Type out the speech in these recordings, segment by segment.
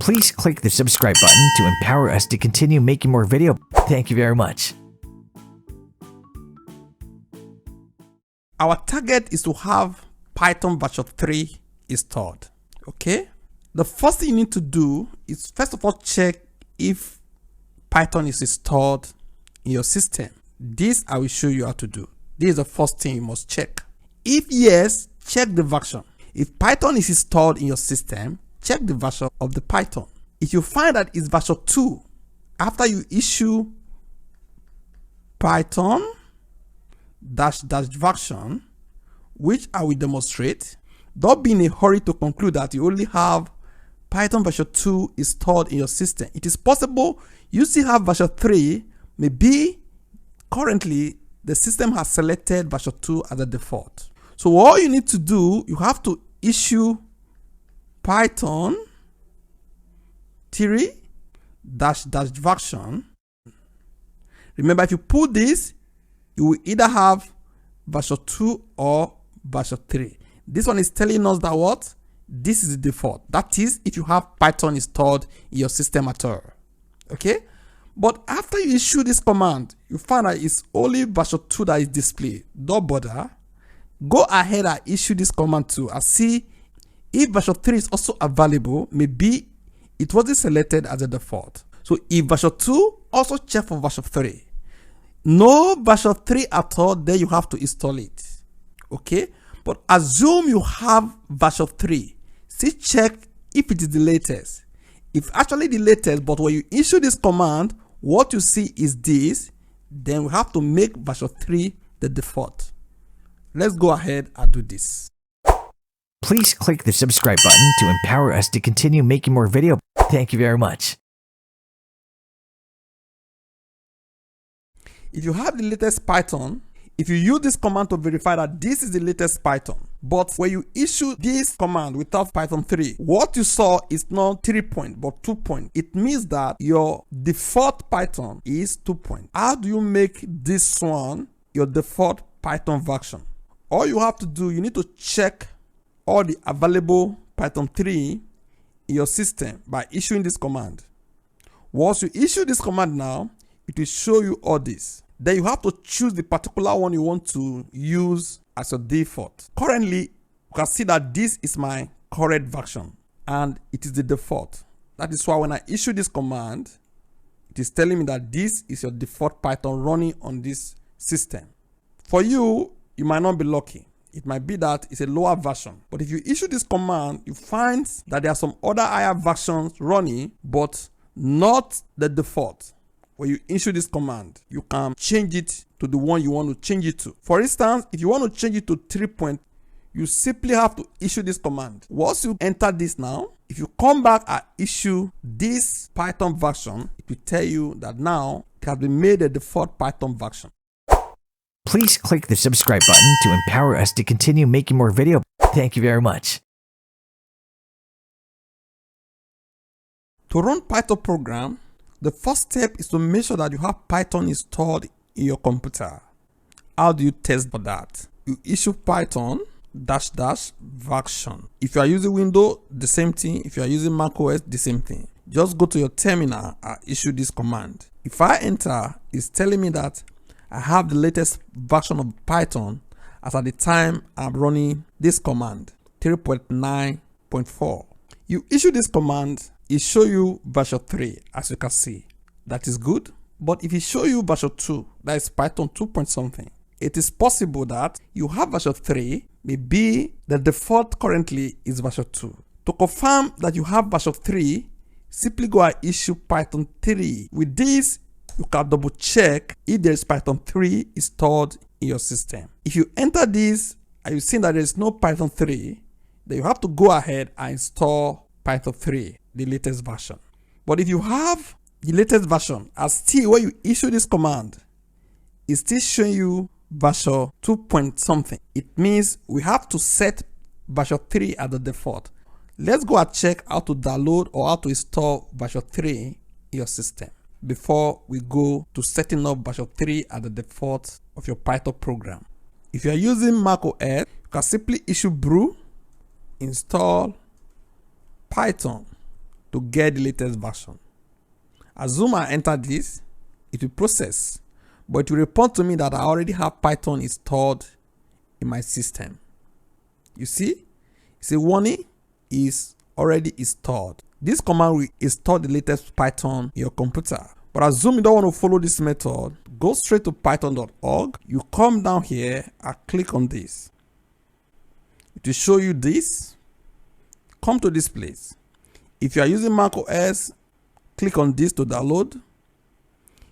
Please click the subscribe button to empower us to continue making more videos. Thank you very much. Our target is to have Python version 3 installed. Okay? The first thing you need to do is first of all check if Python is installed in your system. This I will show you how to do. This is the first thing you must check. If yes, check the version. If Python is installed in your system, check the version of the Python. If you find that it's version 2, after you issue Python --version, which I will demonstrate, don't be in a hurry to conclude that you only have Python version 2 installed in your system. It is possible you still have version 3, maybe currently the system has selected version 2 as a default. So all you need to do, you have to issue Python 3 --version. Remember, if you put this, you will either have version 2 or version 3. This one is telling us that what? This is the default. That is, if you have Python installed in your system at all. Okay? But after you issue this command, you find that it's only version 2 that is displayed. Don't bother. Go ahead and issue this command too and see if version 3 is also available. Maybe it wasn't selected as a default. So if version 2, also check for version 3. No version 3 at all, then you have to install it. Okay? But assume you have version 3. Still check if it is the latest. If actually the latest, but when you issue this command, what you see is this, then we have to make version 3 the default. Let's go ahead and do this. Please click the subscribe button to empower us to continue making more videos. Thank you very much. If you have the latest Python, if you use this command to verify that this is the latest Python, but when you issue this command without Python 3, what you saw is not 3 point, but 2 point. It means that your default Python is 2 point. How do you make this one your default Python version? All you have to do, you need to check all the available Python 3 in your system by issuing this command. Once you issue this command now, it will show you all this. Then you have to choose the particular one you want to use as your default. Currently, you can see that this is my current version and it is the default. That is why when I issue this command, it is telling me that this is your default Python running on this system. For you, you might not be lucky. It might be that it's a lower version. But if you issue this command, you find that there are some other higher versions running, but not the default. When you issue this command, you can change it to the one you want to change it to. For instance, if you want to change it to 3 point, you simply have to issue this command. Once you enter this now, if you come back and issue this Python version, it will tell you that now it has been made a default Python version. Please click the subscribe button to empower us to continue making more videos. Thank you very much. To run Python program, the first step is to make sure that you have Python installed in your computer. How do you test for that? You issue Python --version. If you are using Windows, the same thing. If you are using macOS, the same thing. Just go to your terminal and issue this command. If I enter, it's telling me that I have the latest version of Python as at the time I'm running this command, 3.9.4. You issue this command, it show you version 3, as you can see. That is good. But if it show you version 2, that is Python 2 point something, it is possible that you have version 3, maybe the default currently is version 2. To confirm that you have version 3, simply go and issue Python 3. With this, you can double check if there is Python 3 installed in your system. If you enter this and you see that there is no Python 3, then you have to go ahead and install Python 3, the latest version. But if you have the latest version and still when you issue this command, it's still showing you version 2 point something, it means we have to set version 3 as the default. Let's go and check how to download or how to install version 3 in your system before we go to setting up version 3 as the default of your Python program. If you are using macOS, you can simply issue brew, install Python to get the latest version. Assume I enter this, it will process, but it will report to me that I already have Python installed in my system. You see, it's a warning is already installed. This command will install the latest Python in your computer. But assume you don't want to follow this method, go straight to python.org. You come down here and click on this. It will show you this. Come to this place. If you are using Mac OS, click on this to download.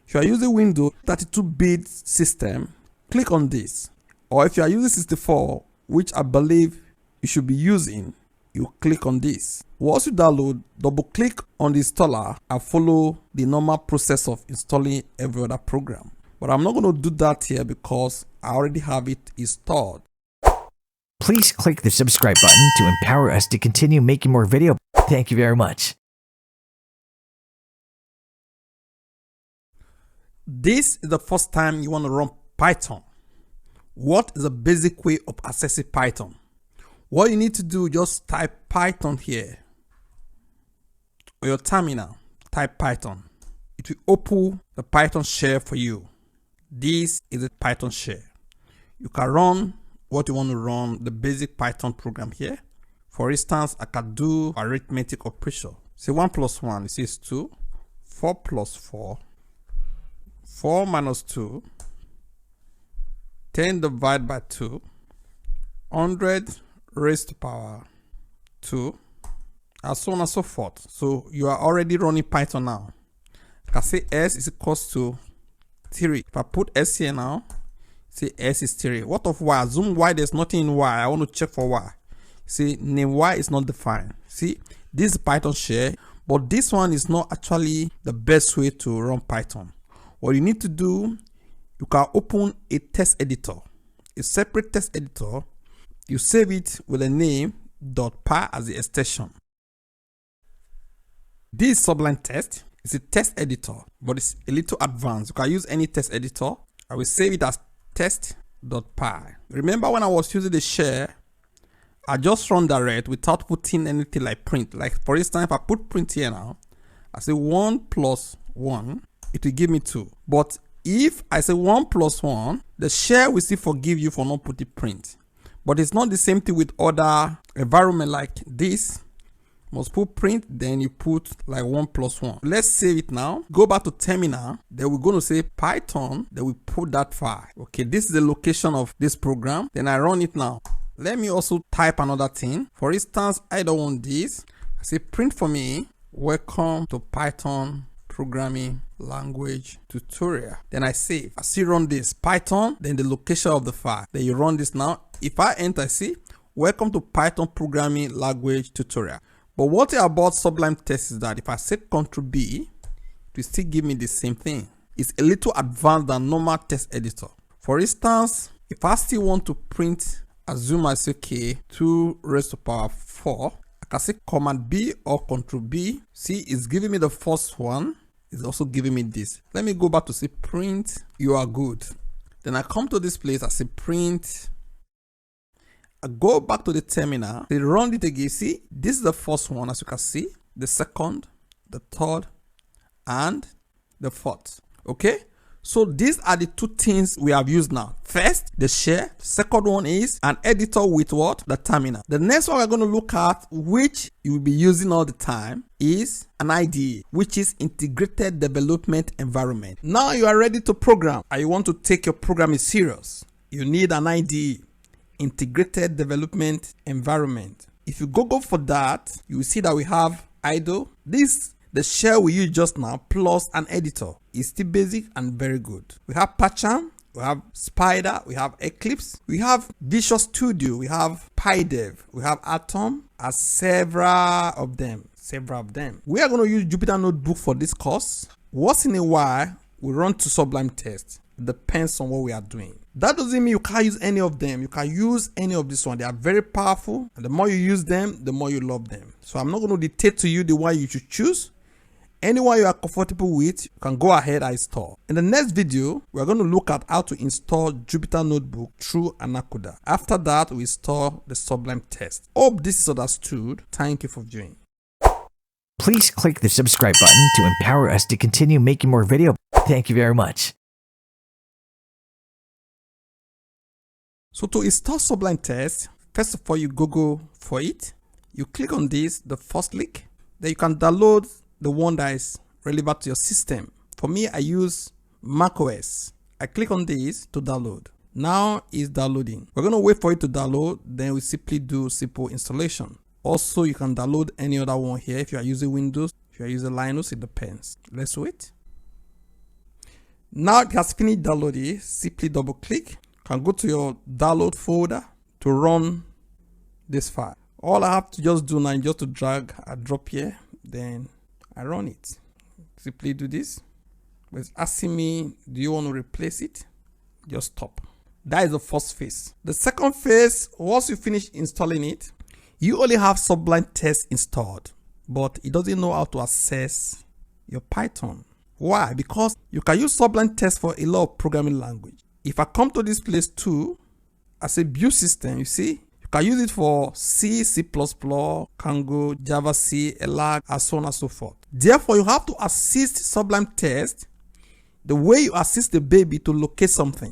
If you are using Windows 32-bit system, click on this. Or if you are using 64, which I believe you should be using, you click on this. Once you download, double click on the installer and follow the normal process of installing every other program. But I'm not going to do that here because I already have it installed. Please click the subscribe button to empower us to continue making more videos. Thank you very much. This is the first time you want to run Python. What is the basic way of accessing Python? What you need to do, just type Python here. On your terminal, type Python. It will open the Python shell for you. This is a Python shell. You can run what you want to run, the basic Python program here. For instance, I can do arithmetic operation. Say 1 plus 1, it says 2. 4 plus 4. 4 minus 2. 10 divided by 2. 100 raised to power 2. And so on and so forth. So you are already running Python now. I can say S is equals to 3. If I put S here now, say S is 3. What of Y? Assume Y, there's nothing in Y. I want to check for Y. See, name Y is not defined. See, this is Python shell, but this one is not actually the best way to run Python. What you need to do, you can open a text editor, a separate text editor. You save it with a name .py as the extension. This Sublime Test is a text editor, but it's a little advanced. You can use any text editor. I will save it as test.py. Remember when I was using the shell, I just run direct without putting anything like print. Like for instance, if I put print here now, I say 1 plus 1, it will give me 2. But if I say 1 plus 1, the shell will still forgive you for not putting print. But it's not the same thing with other environment like this. Must put print, then you put like 1 plus 1. Let's save it now. Go back to terminal. Then we're going to say Python. Then we put that file. Okay, this is the location of this program. Then I run it now. Let me also type another thing. For instance, I don't want this. I say print for me. Welcome to Python programming language tutorial. Then I save. I still run this Python, then the location of the file. Then you run this now. If I enter, see, welcome to Python programming language tutorial. But what about Sublime Tests is that if I set Ctrl B, it will still give me the same thing. It's a little advanced than normal text editor. For instance, if I still want to print, assume I say okay, 2 raised to power 4, I can say Command B or Ctrl B. See, it's giving me the first one. It's also giving me this. Let me go back to say print, you are good. Then I come to this place, I say print. I go back to the terminal, they run it again. See, this is the first one, as you can see, the second, the third, and the fourth. Okay, so these are the two things we have used now. First, the shell. Second one is an editor with what? The terminal. The next one we're going to look at, which you will be using all the time, is an IDE, which is Integrated Development Environment. Now you are ready to program and you want to take your programming serious. You need an IDE. Integrated Development Environment. If you go for that, you will see that we have idle. This, the shell we used just now, plus an editor. It's still basic and very good. We have PyCharm, we have Spider, we have Eclipse, we have Visual Studio, we have PyDev, we have Atom, and several of them. We are going to use Jupyter Notebook for this course. Once in a while, we run to Sublime Tests. It depends on what we are doing. That doesn't mean you can't use any of them. You can use any of this one. They are very powerful. And the more you use them, the more you love them. So I'm not going to dictate to you the one you should choose. Anyone you are comfortable with, you can go ahead and install. In the next video, we're going to look at how to install Jupyter Notebook through Anaconda. After that, we install the Sublime Test. Hope this is understood. Thank you for viewing. Please click the subscribe button to empower us to continue making more videos. Thank you very much. So to install Sublime Tests, first of all, you Google for it. You click on this, the first link. Then you can download the one that is relevant to your system. For me, I use macOS. I click on this to download. Now it's downloading. We're going to wait for it to download. Then we simply do simple installation. Also, you can download any other one here. If you are using Windows, if you are using Linux, it depends. Let's wait. Now it has finished downloading. Simply double click. You can go to your download folder to run this file. All I have to just do now is just to drag a drop here. Then I run it. Simply do this. But it's asking me, do you want to replace it? Just stop. That is the first phase. The second phase, once you finish installing it, you only have Sublime Tests installed, but it doesn't know how to access your Python. Why? Because you can use Sublime Tests for a lot of programming language. If I come to this place too, as a build system, you see, you can use it for C, C++, Django, Java, C, Elag, and so on and so forth. Therefore, you have to assist Sublime Tests the way you assist the baby to locate something.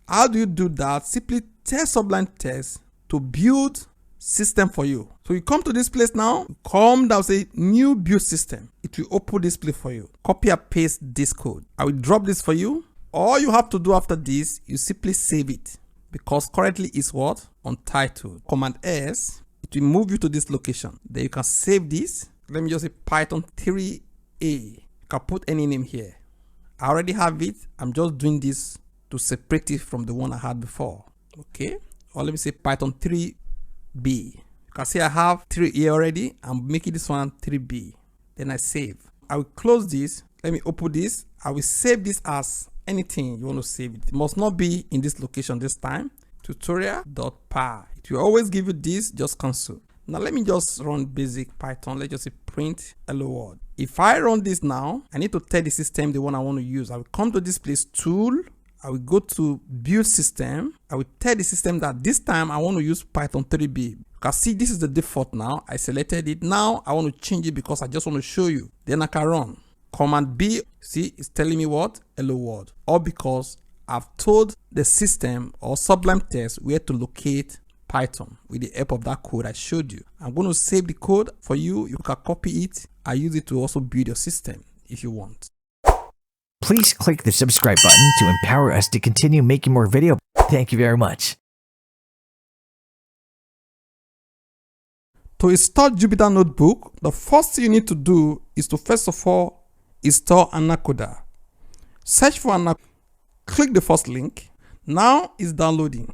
How do you do that? Simply tell Sublime Tests to build system for you. So you come to this place now, come down, say new build system. It will open this place for you. Copy and paste this code. I will drop this for you. All you have to do after this, you simply save it, because currently it's what? Untitled. Command S, it will move you to this location. Then you can save this. Let me just say Python 3A. You can put any name here. I already have it. I'm just doing this to separate it from the one I had before. Okay. Or let me say Python 3B. You can see I have 3A already. I'm making this one 3B. Then I save. I will close this. Let me open this. I will save this as anything you want to save it. It must not be in this location this time. Tutorial.py. It will always give you this. Just cancel. Now let me just run basic Python. Let's just say print hello world. If I run this now, I need to tell the system the one I want to use. I will come to this place, tool. I will go to build system. I will tell the system that this time I want to use Python 3B. You can see this is the default now. I selected it. Now I want to change it because I just want to show you. Then I can run. Command B, see, it's telling me what? Hello world. All because I've told the system or Sublime Tests where to locate Python with the help of that code I showed you. I'm going to save the code for you. You can copy it. I use it to also build your system if you want. Please click the subscribe button to empower us to continue making more videos. Thank you very much. To install Jupyter Notebook, the first thing you need to do is to first of all install Anaconda. Search for Anaconda. Click the first link. Now it's downloading.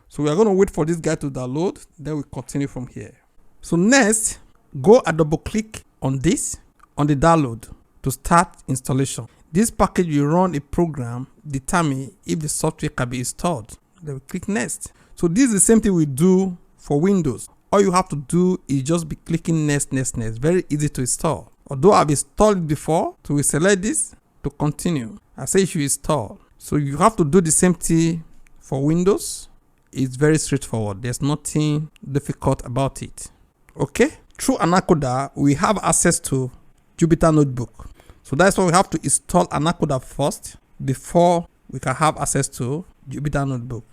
So we are going to wait for this guy to download. Then we continue from here. So next, go and double click on this, on the download to start installation. This package will run a program, determine if the software can be installed. Then we click next. So this is the same thing we do for Windows. All you have to do is just be clicking next, next, next. Very easy to install. Although I've installed it before, so we select this to continue. I say you should install. So you have to do the same thing for Windows. It's very straightforward. There's nothing difficult about it. Okay? Through Anaconda, we have access to Jupyter Notebook. So that's why we have to install Anaconda first before we can have access to Jupyter Notebook.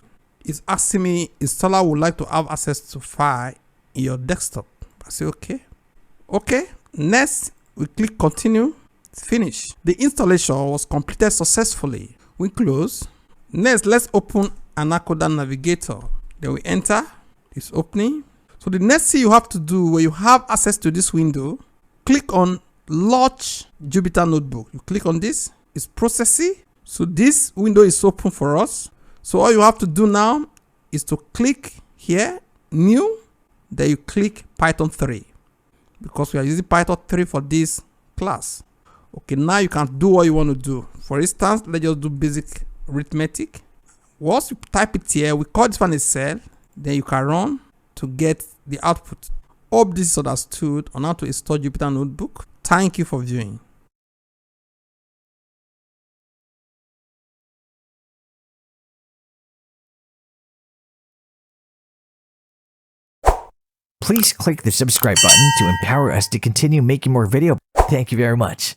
It's asking me, installer would like to have access to file in your desktop. I say okay. Okay. Next, we click continue. It's finished. The installation was completed successfully. We close. Next, let's open Anaconda Navigator. Then we enter. It's opening. So the next thing you have to do when you have access to this window, click on Launch Jupyter Notebook. You click on this. It's processing. So this window is open for us. So all you have to do now is to click here, New. Then you click Python 3. Because we are using Python 3 for this class. Okay, now you can do what you want to do. For instance, let's just do basic arithmetic. Once you type it here, we call this one a cell. Then you can run to get the output. Hope this is understood on how to install Jupyter Notebook. Thank you for viewing. Please click the subscribe button to empower us to continue making more videos. Thank you very much.